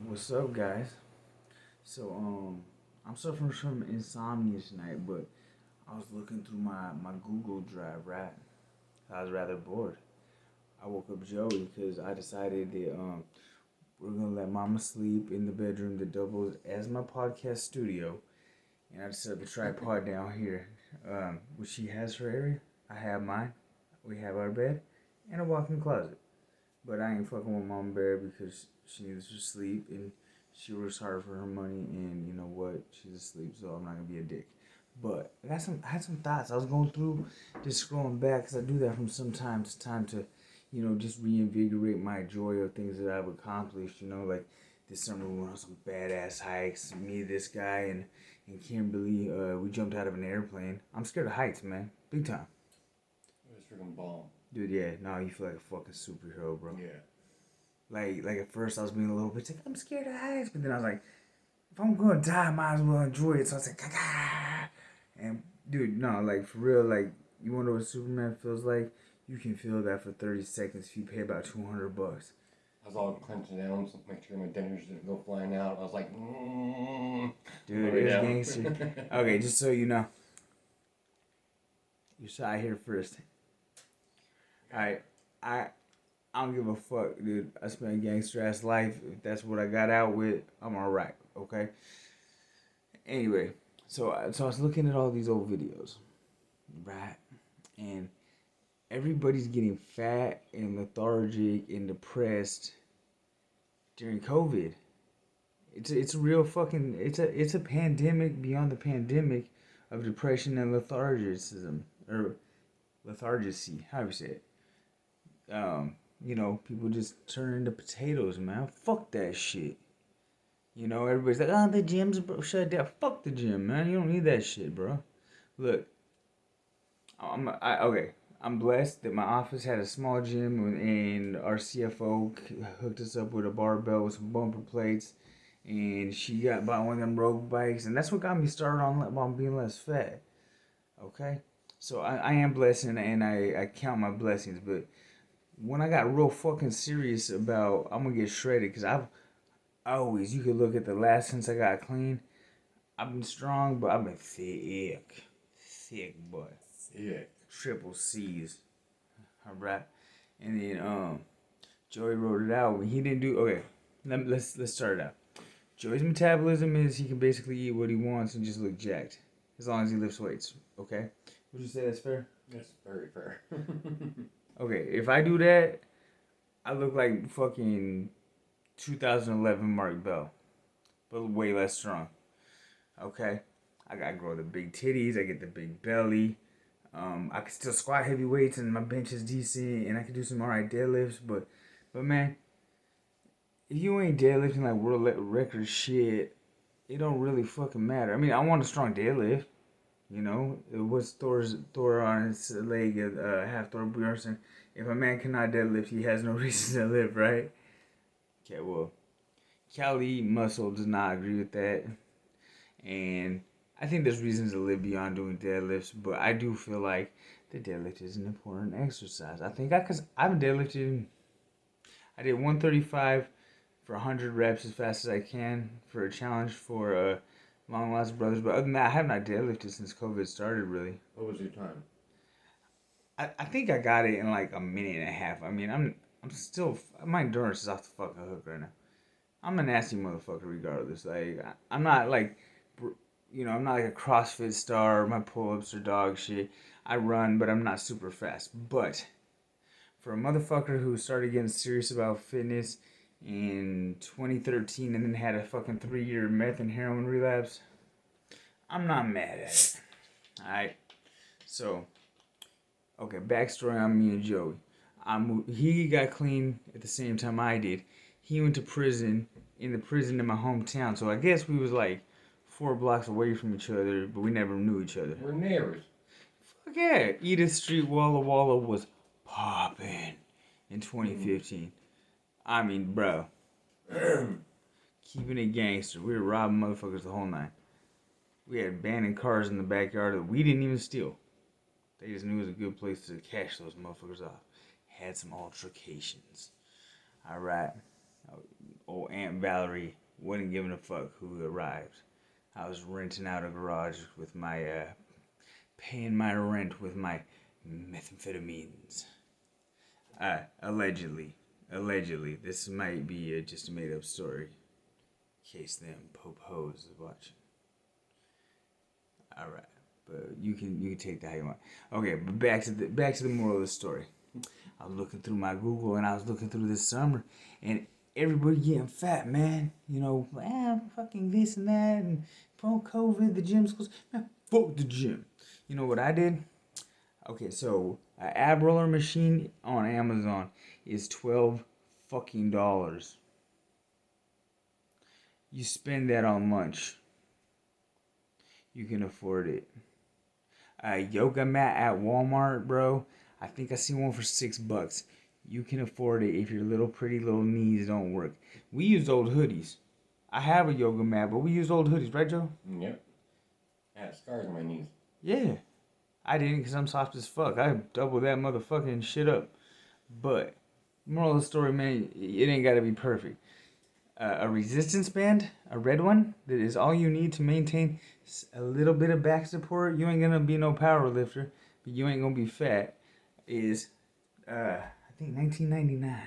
What's up, guys? I'm suffering from insomnia tonight, but I was looking through my Google Drive, right? I was rather bored. I woke up Joey because I decided that we're gonna let Mama sleep in the bedroom that doubles as my podcast studio, and I set up a tripod down here, which she has her area. I have mine. We have our bed and a walk-in closet. But I ain't fucking with Mama Bear because she needs to sleep and she works hard for her money, and you know what? She's asleep, so I'm not gonna be a dick. But I had some thoughts. I was going through, just scrolling back, cause I do that from some time to time to, just reinvigorate my joy of things that I've accomplished. Like this summer we went on some badass hikes. Me, this guy, and Kimberly, we jumped out of an airplane. I'm scared of heights, man, big time. It was freaking bomb. Dude, yeah, no, you feel like a fucking superhero, bro. Yeah. Like at first I was being a little bit like, I'm scared of heights, but then I was like, if I'm gonna die, I might as well enjoy it. So I was like, Kaka! And dude, no, like for real, like you wonder what Superman feels like? You can feel that for 30 seconds if you pay about $200. I was all clenching down, so make sure my dentures didn't go flying out. I was like, Dude, it's gangster. Okay, just so you know, you saw it here first. Alright, I don't give a fuck, dude. I spent a gangster ass life. If that's what I got out with, I'm alright, okay? Anyway, so I was looking at all these old videos, right? And everybody's getting fat and lethargic and depressed during COVID. It's a real fucking it's a pandemic beyond the pandemic of depression and lethargicism or lethargy, however you say it. People just turn into potatoes, man. Fuck that shit. Everybody's like, oh, the gym's shut down. Fuck the gym, man. You don't need that shit, bro. Look, okay. I'm blessed that my office had a small gym, and our CFO hooked us up with a barbell with some bumper plates, and she got bought one of them road bikes, and that's what got me started on being less fat. Okay, so I am blessed, and I count my blessings, but when I got real fucking serious about I'm gonna get shredded, because I've always, you could look at the last since I got clean, I've been strong, but I've been thick boy, Sick. triple C's. All right, and then Joey wrote it out. He didn't do okay. Let's start it out. Joey's metabolism is he can basically eat what he wants and just look jacked as long as he lifts weights. Okay, would you say that's fair? That's very fair. Okay, if I do that, I look like fucking 2011 Mark Bell, but way less strong. Okay, I gotta grow the big titties. I get the big belly. I can still squat heavy weights and my bench is decent, and I can do some alright deadlifts. But man, if you ain't deadlifting like world record shit, it don't really fucking matter. I mean, I want a strong deadlift. What's Thor on his leg at half Thor Bjornsson? If a man cannot deadlift, he has no reason to live, right? Okay, well, Cali Muscle does not agree with that, and I think there's reasons to live beyond doing deadlifts, but I do feel like the deadlift is an important exercise. Cause I've deadlifted, I did 135 for 100 reps as fast as I can for a challenge for Long Lost Brothers, but other than that, I have not deadlifted since COVID started, really. What was your time? I think I got it in like a minute and a half. I mean, I'm still, my endurance is off the fucking hook right now. I'm a nasty motherfucker regardless. Like, I'm not like, I'm not like a CrossFit star. My pull-ups are dog shit. I run, but I'm not super fast. But for a motherfucker who started getting serious about fitness in 2013 and then had a fucking 3-year meth and heroin relapse, I'm not mad at it. Alright? So, okay, backstory on me and Joey. He got clean at the same time I did. He went to prison, in the prison in my hometown. So I guess we was like 4 blocks away from each other, but we never knew each other. We're neighbors. Fuck yeah. Edith Street Walla Walla was popping in 2015. I mean, bro. Keeping it gangster. We were robbing motherfuckers the whole night. We had abandoned cars in the backyard that we didn't even steal. They just knew it was a good place to cash those motherfuckers off. Had some altercations. Alright. Old Aunt and Valerie wasn't giving a fuck who arrived. I was renting out a garage with my, paying my rent with my methamphetamines. Allegedly. Allegedly. This might be just a made up story. In case them po-pos is watching. Alright. But you can take that how you want. Okay, but back to the moral of the story. I was looking through my Google and I was looking through this summer and everybody getting fat, man. You know, fucking this and that and from COVID, the gym's closed. Man, fuck the gym. You know what I did? Okay, so an ab roller machine on Amazon is $12 fucking dollars. You spend that on lunch. You can afford it. A yoga mat at Walmart, bro. I think I see one for $6. You can afford it if your little pretty little knees don't work. We use old hoodies. I have a yoga mat, but we use old hoodies, right, Joe? Yep. I have scars on my knees. Yeah. I didn't because I'm soft as fuck. I doubled that motherfucking shit up. But, moral of the story, man, it ain't gotta be perfect. A resistance band, a red one, that is all you need to maintain a little bit of back support. You ain't gonna be no power lifter, but you ain't gonna be fat. Is, I think $19.99.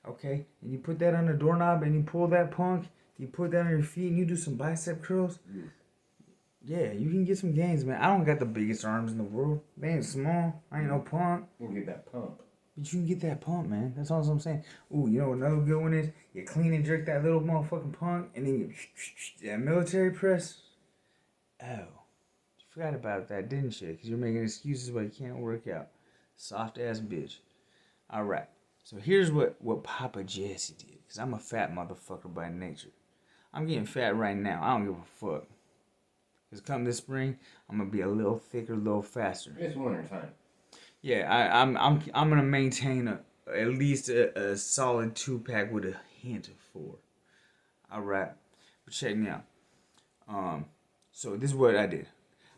Okay, and you put that on the doorknob and you pull that punk. You put that on your feet and you do some bicep curls. Yeah, you can get some gains, man. I don't got the biggest arms in the world. They ain't small. I ain't no punk. You can get that pump. But you can get that pump, man. That's all I'm saying. Ooh, you know what another good one is? You clean and jerk that little motherfucking punk, and then you that military press. Oh, you forgot about that, didn't you? Because you're making excuses why you can't work out. Soft ass bitch. All right. So here's what Papa Jesse did. Because I'm a fat motherfucker by nature. I'm getting fat right now. I don't give a fuck. Because come this spring, I'm going to be a little thicker, a little faster. It's winter time. Yeah, I'm gonna maintain at least a solid 2-pack with a hint of 4. All right, but check me out. So this is what I did.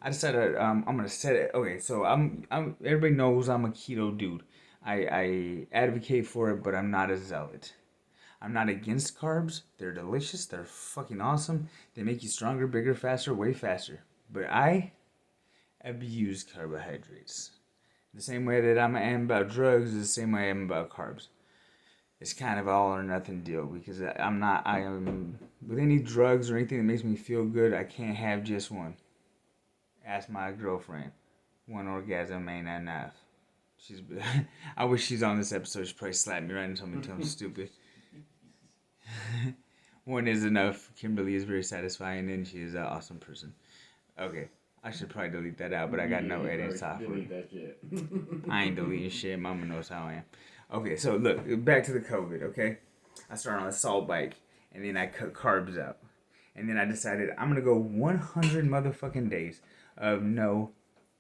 I decided I'm gonna set it. Okay, so I'm everybody knows I'm a keto dude. I advocate for it, but I'm not a zealot. I'm not against carbs. They're delicious. They're fucking awesome. They make you stronger, bigger, faster, way faster. But I abuse carbohydrates. The same way that I am about drugs is the same way I am about carbs. It's kind of all or nothing deal because I am, with any drugs or anything that makes me feel good, I can't have just one. Ask my girlfriend. One orgasm ain't enough. I wish she's on this episode. She'd probably slap me right and tell me I'm stupid. One is enough. Kimberly is very satisfying and she is an awesome person. Okay. I should probably delete that out, but I got no editing software. Delete that shit. I ain't deleting shit. Mama knows how I am. Okay, so look, back to the COVID, okay? I started on a salt bike, and then I cut carbs out. And then I decided I'm going to go 100 motherfucking days of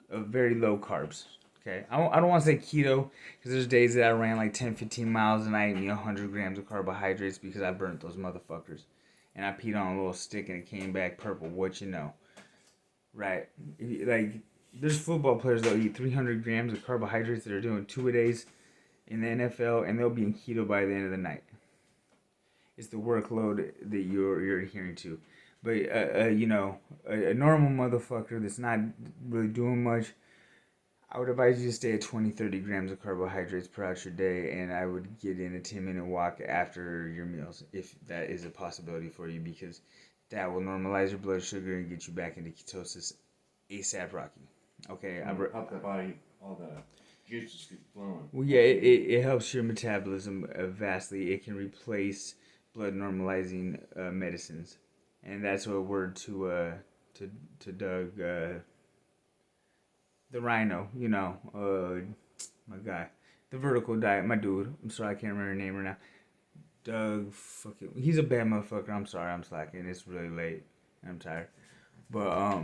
very low carbs, okay? I don't want to say keto, because there's days that I ran like 10, 15 miles, and I ate 100 grams of carbohydrates because I burnt those motherfuckers. And I peed on a little stick, and it came back purple. What you know? Right. Like, there's football players that'll eat 300 grams of carbohydrates that are doing 2-a-days in the NFL, and they'll be in keto by the end of the night. It's the workload that you're adhering to. But, a normal motherfucker that's not really doing much, I would advise you to stay at 20, 30 grams of carbohydrates per out your day, and I would get in a 10-minute walk after your meals, if that is a possibility for you, because that will normalize your blood sugar and get you back into ketosis ASAP Rocky. Okay, help the body, all the juices keep flowing. Well, yeah, it helps your metabolism vastly. It can replace blood normalizing medicines, and that's a word to Doug, the Rhino. My guy, the vertical diet, my dude. I'm sorry, I can't remember his name right now. Doug, he's a bad motherfucker. I'm sorry, I'm slacking. It's really late. I'm tired. But,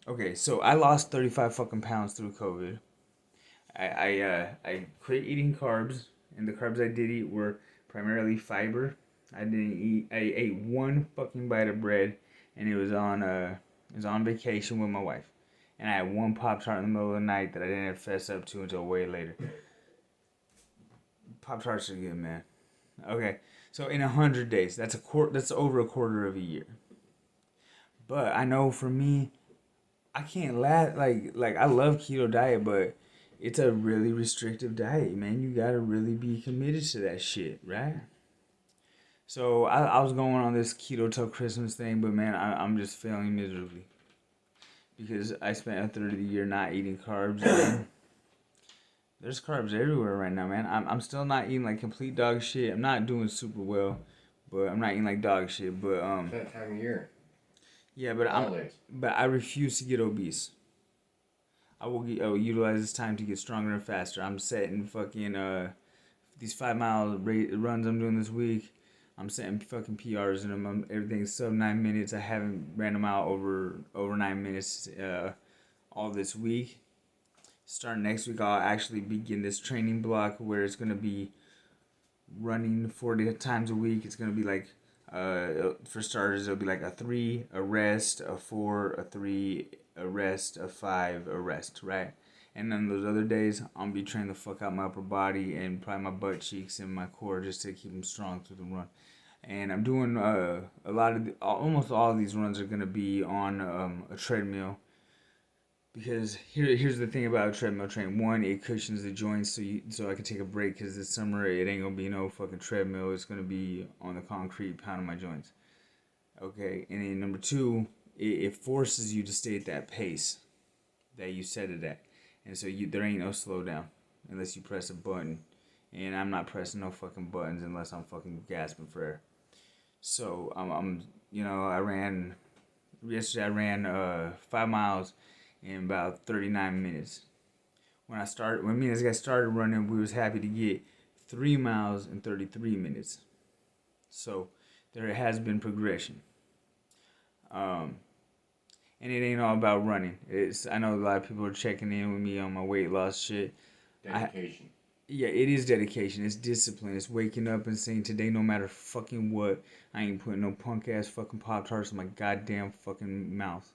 okay, so I lost 35 fucking pounds through COVID. I quit eating carbs, and the carbs I did eat were primarily fiber. I ate one fucking bite of bread, and it was on vacation with my wife. And I had one Pop-Tart in the middle of the night that I didn't fess up to until way later. Pop-Tarts are good, man. Okay, So in 100 days, that's that's over a quarter of a year. But I know for me, I can't last like I love keto diet, but it's a really restrictive diet, man. You gotta really be committed to that shit, right? So I was going on this keto till Christmas thing, but man, I'm just failing miserably because I spent a third of the year not eating carbs. Man. There's carbs everywhere right now, man. I'm still not eating like complete dog shit. I'm not doing super well, but I'm not eating like dog shit. But It's that time of year. yeah, Holidays. but I refuse to get obese. I will utilize this time to get stronger and faster. I'm setting fucking these 5 mile runs I'm doing this week. I'm setting fucking PRs in them. Everything's sub 9 minutes. I haven't ran them out over 9 minutes all this week. Starting next week, I'll actually begin this training block where it's gonna be running 40 times a week. It's gonna be like for starters, it'll be like a 3, a rest, a 4, a 3, a rest, a 5, a rest, right? And then those other days, I'm gonna be training the fuck out my upper body and probably my butt cheeks and my core just to keep them strong through the run. And I'm doing a lot of almost all of these runs are gonna be on a treadmill because here's the thing about a treadmill train. One, it cushions the joints so I can take a break because this summer it ain't gonna be no fucking treadmill. It's gonna be on the concrete pounding my joints. Okay, and then number two, it forces you to stay at that pace that you set it at, and so there ain't no slow down unless you press a button, and I'm not pressing no fucking buttons unless I'm fucking gasping for air. So I'm I ran yesterday. I ran 5 miles in about 39 minutes. When me and this guy started running, we was happy to get 3 miles in 33 minutes. So there has been progression. Um, and it ain't all about running. I know a lot of people are checking in with me on my weight loss shit. Dedication. Yeah, it is dedication. It's discipline. It's waking up and saying today, no matter fucking what, I ain't putting no punk ass fucking Pop Tarts in my goddamn fucking mouth.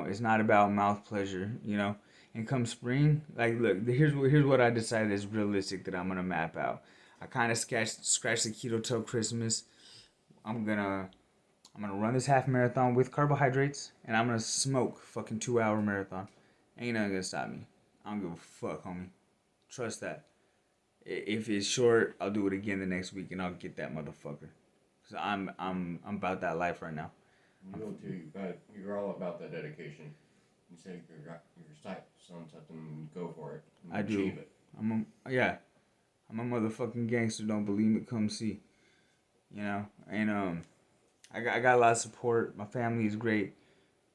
It's not about mouth pleasure, you know. And come spring, like, look, here's what I decided is realistic that I'm gonna map out. I kind of scratched the keto till Christmas. I'm gonna I'm gonna run this half marathon with carbohydrates, and I'm gonna smoke fucking 2 hour marathon. Ain't nothing gonna stop me. I don't give a fuck, homie. Trust that. If it's short, I'll do it again the next week, and I'll get that motherfucker. Cause I'm about that life right now. You will too. You're all about that dedication. You say your sights on something, go for it. I do. Achieve it. I'm a motherfucking gangster. Don't believe me? Come see. You know, and I got a lot of support. My family is great.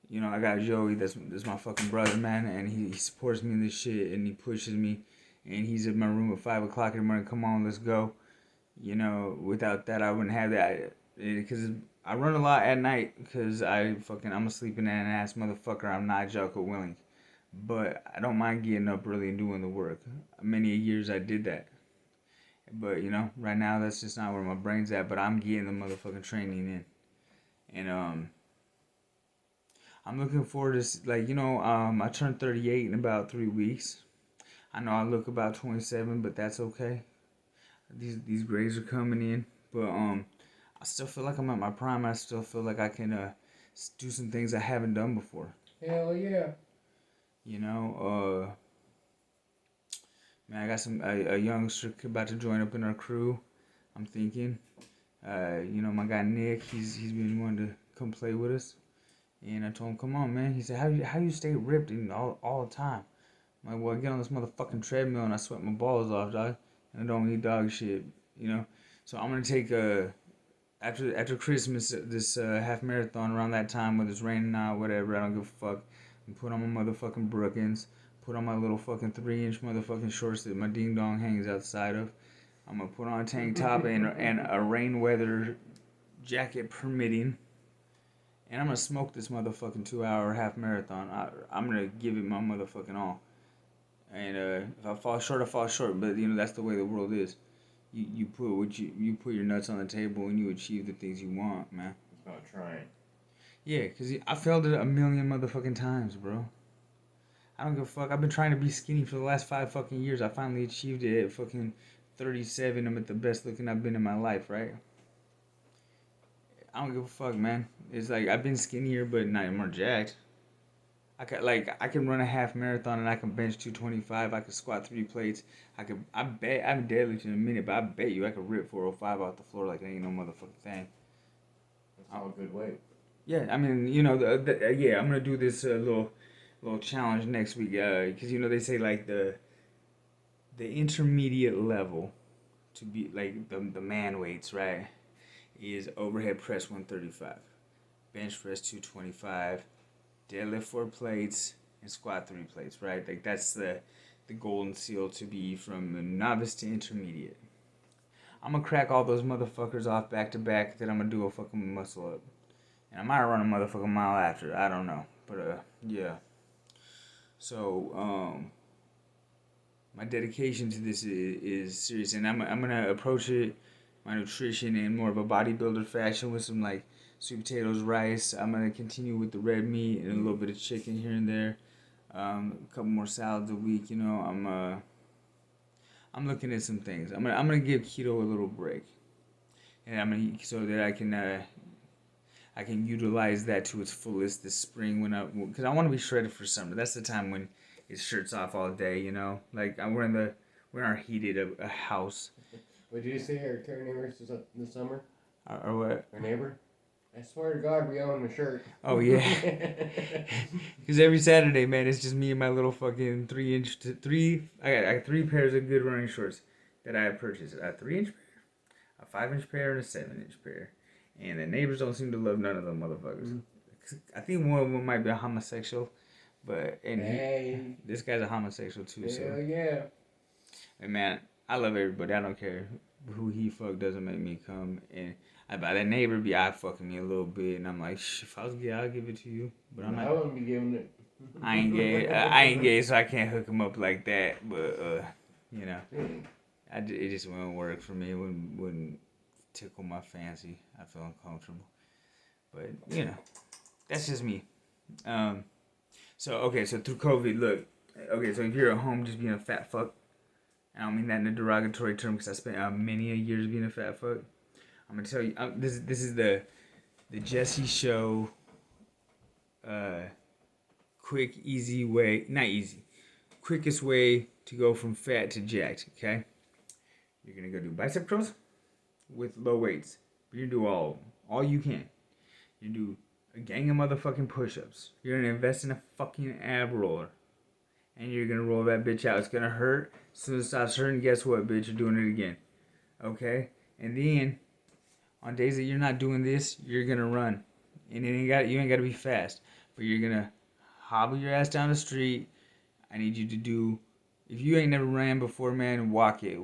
You know, I got Joey. That's my fucking brother, man, and he supports me in this shit, and he pushes me, and he's in my room at 5 o'clock in the morning. Come on, let's go. You know, without that, I wouldn't have that because I run a lot at night because I'm a sleeping ass motherfucker. I'm not Jocko Willing, but I don't mind getting up early and doing the work. Many years I did that. But you know, right now that's just not where my brain's at. But I'm getting the motherfucking training in, and I'm looking forward to I turned 38 in about 3 weeks. I know I look about 27, but that's okay. These grades are coming in, but I still feel like I'm at my prime. I still feel like I can do some things I haven't done before. Hell yeah. You know, man, I got a youngster about to join up in our crew. I'm thinking, my guy Nick, he's been wanting to come play with us, and I told him, come on, man. He said, how you stay ripped and all the time? I'm like, well, I get on this motherfucking treadmill and I sweat my balls off, dog, and I don't eat dog shit, you know. So I'm gonna take after Christmas this half marathon around that time, whether it's raining out, whatever. I don't give a fuck. And put on my motherfucking Brookins. Put on my little fucking 3-inch motherfucking shorts that my ding dong hangs outside of. I'm gonna put on a tank top and a rain weather jacket permitting. And I'm gonna smoke this motherfucking 2 hour half marathon. I'm gonna give it my motherfucking all. And if I fall short, I fall short. But you know that's the way the world is. You put your nuts on the table and you achieve the things you want, man. It's about trying. Yeah, cause I failed it a million motherfucking times, bro. I don't give a fuck. I've been trying to be skinny for the last 5 fucking years. I finally achieved it at fucking 37. I'm at the best looking I've been in my life, right? I don't give a fuck, man. It's like I've been skinnier, but not more jacked. I can run a half marathon and I can bench 225. I can squat 3 plates. I bet I'm deadlifting in a minute, but I bet you I could rip 405 off the floor like it ain't no motherfucking thing. That's all good weight. Yeah, I mean, yeah, I'm gonna do this little challenge next week. Because they say like the intermediate level to be like the man weights, right? Is overhead press 135, bench press 225, deadlift 4 plates, and squat 3 plates, right? Like that's the golden seal to be from novice to intermediate. I'm gonna crack all those motherfuckers off back to back. Then I'm gonna do a fucking muscle up, and I might run a motherfucking mile after. I don't know, but yeah. So my dedication to this is serious, and I'm gonna approach it, my nutrition, in more of a bodybuilder fashion with some like sweet potatoes, rice. I'm gonna continue with the red meat and a little bit of chicken here and there. A couple more salads a week. I'm looking at some things. I'm gonna give keto a little break, and I'm gonna so that I can utilize that to its fullest this spring because I want to be shredded for summer. That's the time when it's shirts off all day. Like we're in our heated a house. What did you say our neighbors this summer? Or what? Our neighbor? I swear to God, we own a shirt. Oh yeah. Because every Saturday, man, it's just me and my little fucking 3-inch I got 3 pairs of good running shorts that I have purchased. A 3-inch pair, a 5-inch pair, and a 7-inch pair. And the neighbors don't seem to love none of them motherfuckers. Mm-hmm. I think one of them might be a homosexual, this guy's a homosexual too. Hell yeah. And man, I love everybody. I don't care who he fuck doesn't make me come. And that neighbor be eye fucking me a little bit, and I'm like, if I was gay, I'll give it to you. But I'm not. I wouldn't be giving it. I ain't gay. I ain't gay, so I can't hook him up like that. But it just wouldn't work for me. It wouldn't tickle my fancy. I feel uncomfortable. But that's just me. So through COVID, look. Okay, so if you're at home just being a fat fuck, I don't mean that in a derogatory term because I spent many a years being a fat fuck. I'm gonna tell you, this is the Jesse Show. Quick, easy way, not easy, quickest way to go from fat to jacked. Okay, you're gonna go do bicep curls with low weights. You're gonna do all you can. You do a gang of motherfucking push-ups. You're gonna invest in a fucking ab roller, and you're gonna roll that bitch out. It's gonna hurt. As soon as it stops hurting, guess what, bitch? You're doing it again. Okay, and then on days that you're not doing this, you're gonna run, and you ain't gotta be fast, but you're gonna hobble your ass down the street. I need you to do. If you ain't never ran before, man, walk it.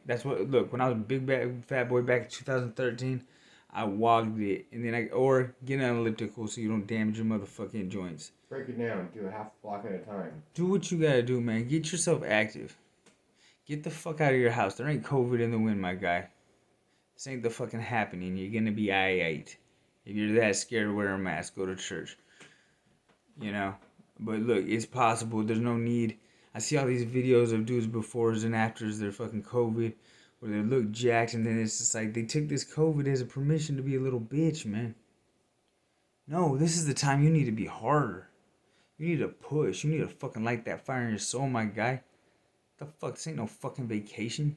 That's what. Look, when I was a big fat boy back in 2013, I walked it, and then or get an elliptical so you don't damage your motherfucking joints. Break it down. Do a half block at a time. Do what you gotta do, man. Get yourself active. Get the fuck out of your house. There ain't COVID in the wind, my guy. This ain't the fucking happening. You're gonna be alright. If you're that scared to wear a mask, go to church. But look, it's possible. There's no need. I see all these videos of dudes befores and afters their fucking COVID, where they look jacked, and then it's just like they took this COVID as a permission to be a little bitch, man. No, this is the time you need to be harder. You need to push. You need to fucking light that fire in your soul, my guy. The fuck? This ain't no fucking vacation.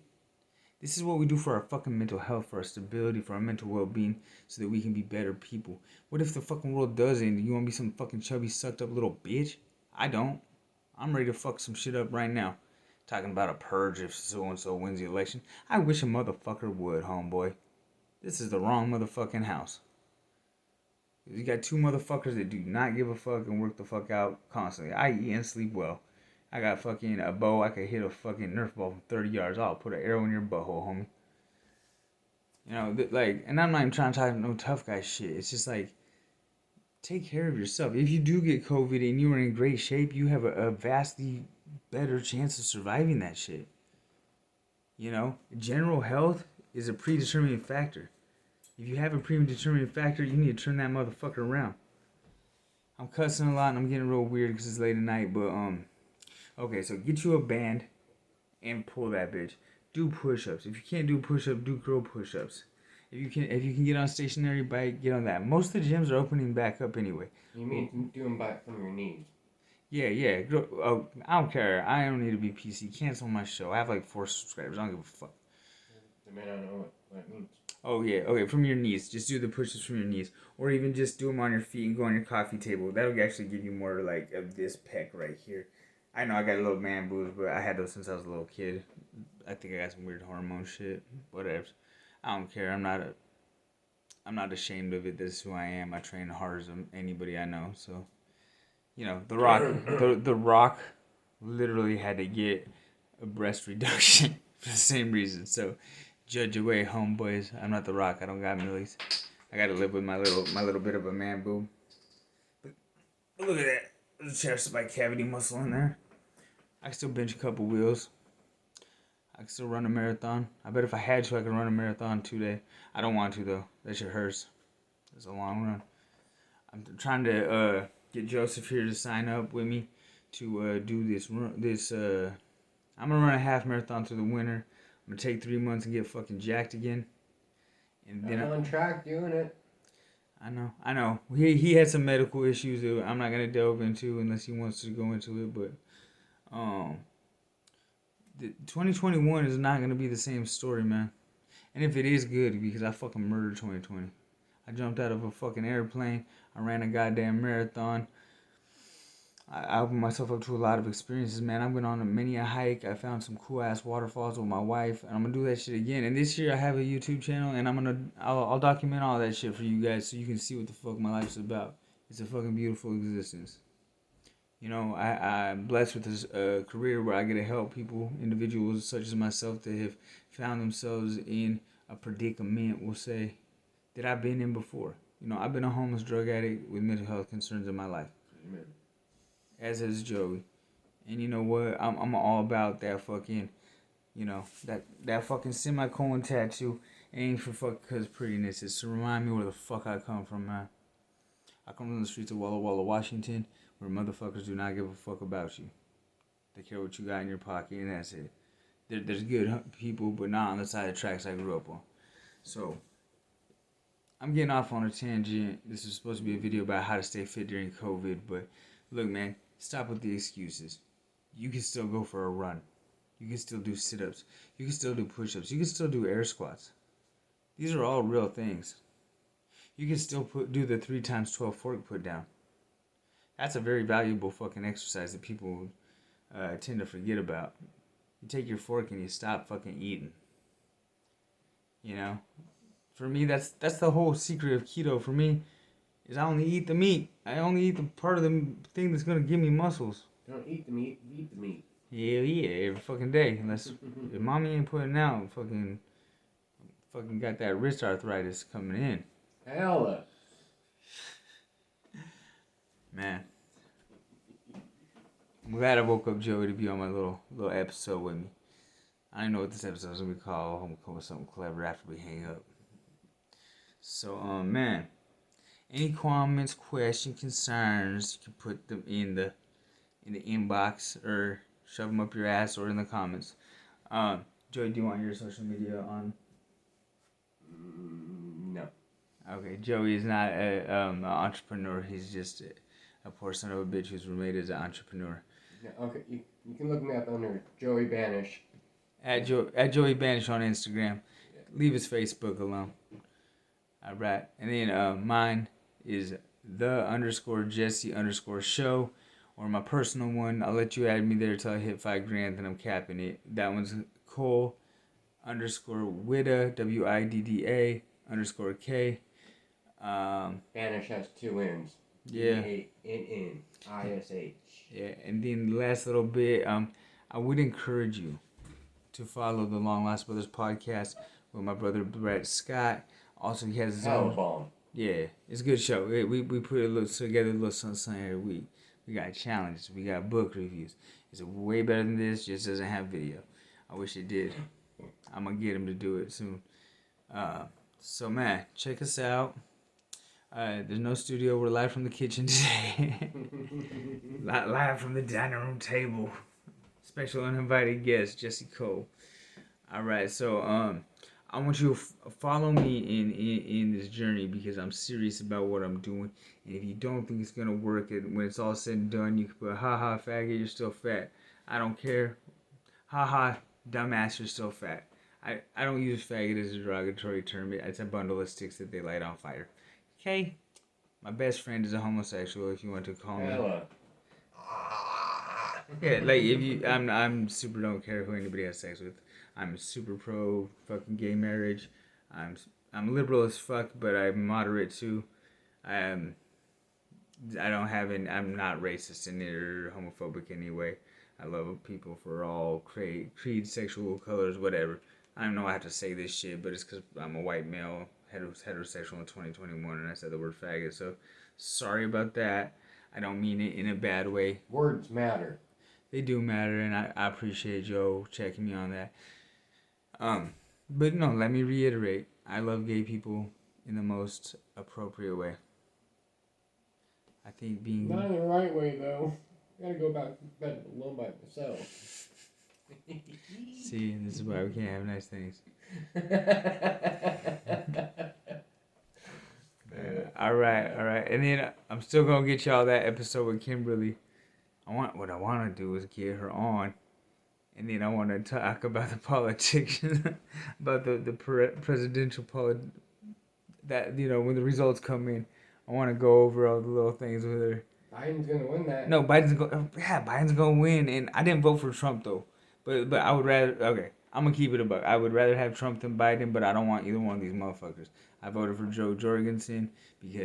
This is what we do for our fucking mental health, for our stability, for our mental well-being, so that we can be better people. What if the fucking world does end and you want to be some fucking chubby, sucked up little bitch? I don't. I'm ready to fuck some shit up right now. Talking about a purge if so-and-so wins the election. I wish a motherfucker would, homeboy. This is the wrong motherfucking house. You got 2 motherfuckers that do not give a fuck and work the fuck out constantly. I eat and sleep well. I got fucking a bow. I could hit a fucking Nerf ball from 30 yards. I'll put an arrow in your butthole, homie. And I'm not even trying to talk no tough guy shit. It's just like, take care of yourself. If you do get COVID and you are in great shape, you have a vastly better chance of surviving that shit. General health is a predetermining factor. If you have a predetermining factor, you need to turn that motherfucker around. I'm cussing a lot and I'm getting real weird because it's late at night, but okay, so get you a band and pull that bitch. Do push-ups. If you can't do push-ups, do girl push-ups. If you can get on a stationary bike, get on that. Most of the gyms are opening back up anyway. You mean do them back from your knees? Yeah. Oh, I don't care. I don't need to be PC. Cancel my show. I have like 4 subscribers. I don't give a fuck. They may not know what it means. Oh yeah, okay. From your knees, just do the pushes from your knees, or even just do them on your feet and go on your coffee table. That'll actually give you more like of this pec right here. I know I got little man boobs, but I had those since I was a little kid. I think I got some weird hormone shit. Whatever. I don't care. I'm not ashamed of it. This is who I am. I train hard as anybody I know. So, the Rock, literally had to get a breast reduction for the same reason. So, judge away, homeboys. I'm not the Rock. I don't got millies. I got to live with my little bit of a man boob. But look at that. There's a chest by cavity muscle in there. I can still bench a couple wheels. I can still run a marathon. I bet if I had to, I could run a marathon today. I don't want to, though. That shit hurts. It's a long run. I'm trying to get Joseph here to sign up with me to do this. I'm going to run a half marathon through the winter. I'm going to take 3 months and get fucking jacked again. And then I'm on track doing it. I know. He had some medical issues that I'm not going to delve into unless he wants to go into it, but 2021 is not going to be the same story, man. And if it is, good, because I fucking murdered 2020. I jumped out of a fucking airplane. I ran a goddamn marathon. I opened myself up to a lot of experiences, man. I went on many a hike. I found some cool ass waterfalls with my wife, and I'm gonna do that shit again. And this year I have a YouTube channel, and I'll document all that shit for you guys, so you can see what the fuck my life's about. It's a fucking beautiful existence. You know, I'm blessed with this career where I get to help people, individuals such as myself, that have found themselves in a predicament, we'll say, that I've been in before. You know, I've been a homeless drug addict with mental health concerns in my life. Amen. As is Joey. And you know what? I'm all about that fucking, that fucking semicolon tattoo. It ain't for fuck because prettiness. It's to remind me where the fuck I come from, man. I come from the streets of Walla Walla, Washington, where motherfuckers do not give a fuck about you. They care what you got in your pocket, and that's it. There's good people, but not on the side of the tracks I grew up on. So, I'm getting off on a tangent. This is supposed to be a video about how to stay fit during COVID, but look, man, stop with the excuses. You can still go for a run. You can still do sit-ups. You can still do push-ups. You can still do air squats. These are all real things. You can still do the 3x12 fork put down. That's a very valuable fucking exercise that people tend to forget about. You take your fork and you stop fucking eating. You know? For me, that's the whole secret of keto for me, is I only eat the meat. I only eat the part of the thing that's going to give me muscles. Don't eat the meat, eat the meat. Hell yeah, every fucking day. Unless if mommy ain't putting out, fucking got that wrist arthritis coming in. Hella. Man. I'm glad I woke up Joey to be on my little episode with me. I don't know what this episode is going to be called. I'm going to come with something clever after we hang up. So, man. Any comments, questions, concerns, you can put them in the inbox or shove them up your ass or in the comments. Joey, do you want your social media on? No. Okay, Joey is not an entrepreneur. He's just a poor son of a bitch who's made as an entrepreneur. Yeah, okay, you can look me up under Joey Banish. At Joey Banish on Instagram. Yeah. Leave his Facebook alone. Alright, and then mine is _Jesse_show, or my personal one. I'll let you add me there till I hit $5,000, then I'm capping it. That one's Cole _Widda, WIDDA _K. Banish has 2 N's. Yeah. BANNISH. Yeah, and then the last little bit, I would encourage you to follow the Long Lost Brothers podcast with my brother Brett Scott. Also, he has his own. Bomb. Yeah, it's a good show. We put together a little something every week. We got challenges. We got book reviews. It's way better than this. Just doesn't have video. I wish it did. I'm gonna get him to do it soon. So man, check us out. There's no studio. We're live from the kitchen today. Live from the dining room table. Special uninvited guest Jesse Cole. All right, so I want you to follow me in this journey because I'm serious about what I'm doing. And if you don't think it's gonna work, when it's all said and done, you can put haha faggot, you're still fat. I don't care. Haha dumbass, you're still fat. I don't use faggot as a derogatory term. It's a bundle of sticks that they light on fire. Okay? My best friend is a homosexual, if you want to call me. Hella. Yeah, like if you, I'm super don't care who anybody has sex with. I'm super pro fucking gay marriage. I'm I'm liberal as fuck, but I'm moderate too. Um, I don't have an. I'm not racist in it or homophobic anyway. I love people for all creed, sexual colors, whatever. I don't know I have to say this shit, but it's because I'm a white male, heterosexual in 2021, and I said the word faggot. So sorry about that. I don't mean it in a bad way. Words matter. They do matter, and I appreciate Joe checking me on that. But no, let me reiterate. I love gay people in the most appropriate way. I think being Not in the right way though. I gotta go back to bed alone by myself. see, this is why we can't have nice things. All right, and then I'm still gonna get y'all that episode with Kimberly. What I want to do is get her on, and then I want to talk about the politics, about the presidential that when the results come in. I want to go over all the little things with her. Biden's gonna win that. No, Biden's gonna win, and I didn't vote for Trump though. But I would rather. Okay, I'm gonna keep it a buck. I would rather have Trump than Biden, but I don't want either one of these motherfuckers. I voted for Joe Jorgensen because